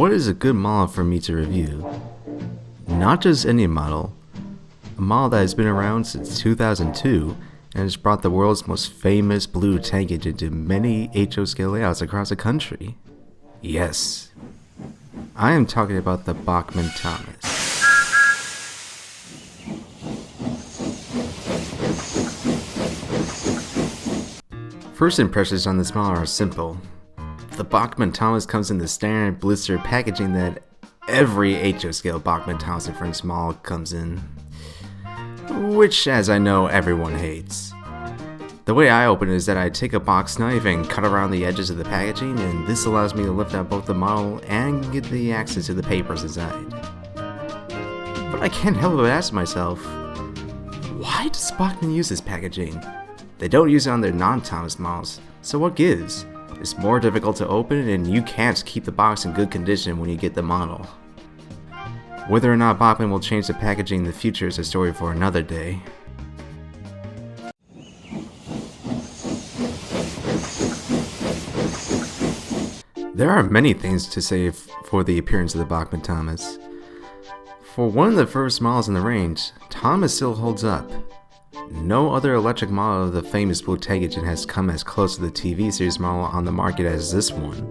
what is a good model for me to review? Not just any model, a model that has been around since 2002 and has brought the world's most famous blue tankage into many HO scale layouts across the country. Yes, I am talking about the Bachmann Thomas. First impressions on this model are simple. The Bachmann Thomas comes in the standard blister packaging that every HO scale Bachmann Thomas and Friends model comes in, which, as I know, everyone hates. The way I open it is that I take a box knife and cut around the edges of the packaging, and this allows me to lift out both the model and get the access to the papers inside. But I can't help but ask myself, why does Bachmann use this packaging? They don't use it on their non-Thomas models, so what gives? It's more difficult to open, and you can't keep the box in good condition when you get the model. Whether or not Bachmann will change the packaging in the future is a story for another day. There are many things to say for the appearance of the Bachmann Thomas. For one of the first models in the range, Thomas still holds up. No other electric model of the famous blue tankage has come as close to the TV series model on the market as this one.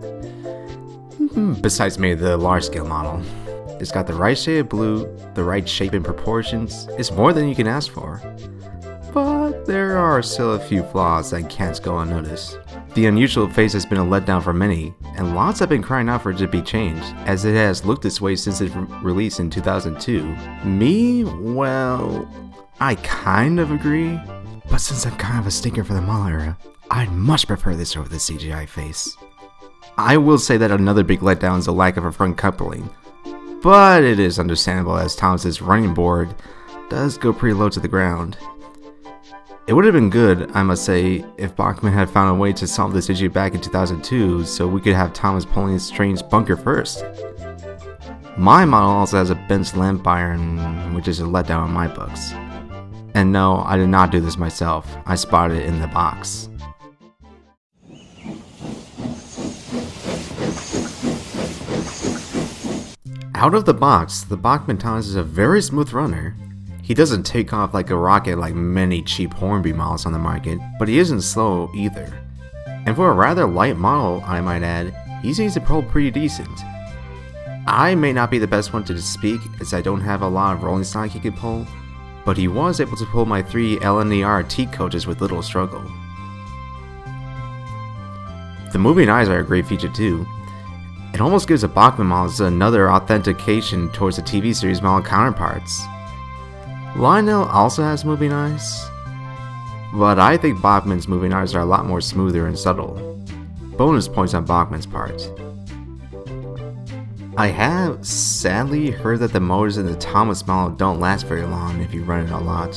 Besides maybe the large scale model. It's got the right shade of blue, the right shape and proportions. It's more than you can ask for. But there are still a few flaws that can't go unnoticed. The unusual face has been a letdown for many, and lots have been crying out for it to be changed, as it has looked this way since its release in 2002. Me? Well, I kind of agree, but since I'm kind of a stinker for the model era, I'd much prefer this over the CGI face. I will say that another big letdown is the lack of a front coupling, but it is understandable as Thomas's running board does go pretty low to the ground. It would have been good, I must say, if Bachmann had found a way to solve this issue back in 2002 so we could have Thomas pulling his strange bunker first. My model also has a bent lamp iron, which is a letdown in my books. And no, I did not do this myself, I spotted it in the box. Out of the box, the Bachmann Thomas is a very smooth runner. He doesn't take off like a rocket like many cheap Hornby models on the market, but he isn't slow either. And for a rather light model, I might add, he seems to pull pretty decent. I may not be the best one to speak, as I don't have a lot of rolling stock he could pull, but he was able to pull my 3 LNER T coaches with little struggle. The moving eyes are a great feature too. It almost gives a Bachmann model another authentication towards the TV series model counterparts. Lionel also has moving eyes, but I think Bachmann's moving eyes are a lot more smoother and subtle. Bonus points on Bachmann's part. I have sadly heard that the motors in the Thomas model don't last very long if you run it a lot,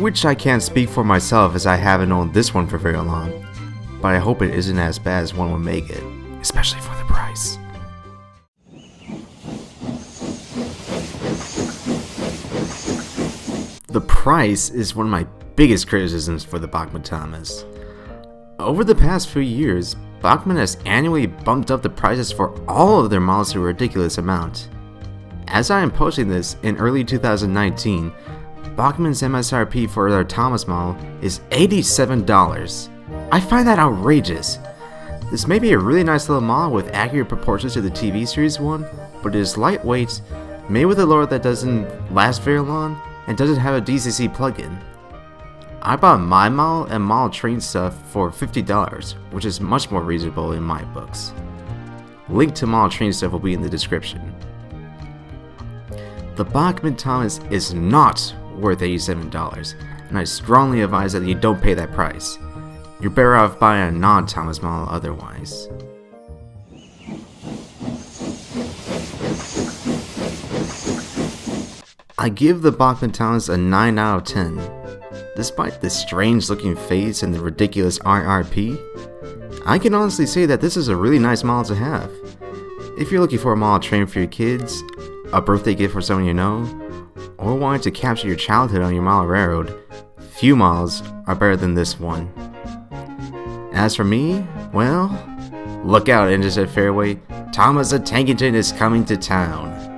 which I can't speak for myself as I haven't owned this one for very long, but I hope it isn't as bad as one would make it, especially for the price. The price is one of my biggest criticisms for the Bachmann Thomas. Over the past few years, Bachmann has annually bumped up the prices for all of their models to a ridiculous amount. As I am posting this in early 2019, Bachmann's MSRP for their Thomas model is $87. I find that outrageous. This may be a really nice little model with accurate proportions to the TV series one, but it is lightweight, made with a loader that doesn't last very long, and doesn't have a DCC plugin. I bought my model and model train stuff for $50, which is much more reasonable in my books. Link to model train stuff will be in the description. The Bachmann Thomas is not worth $87, and I strongly advise that you don't pay that price. You're better off buying a non-Thomas model otherwise. I give the Bachmann Thomas a 9 out of 10. Despite the strange looking face and the ridiculous RRP, I can honestly say that this is a really nice model to have. If you're looking for a model train for your kids, a birthday gift for someone you know, or wanting to capture your childhood on your model railroad, few models are better than this one. As for me, well, look out, Interstate Fairway, Thomas of Tankington is coming to town.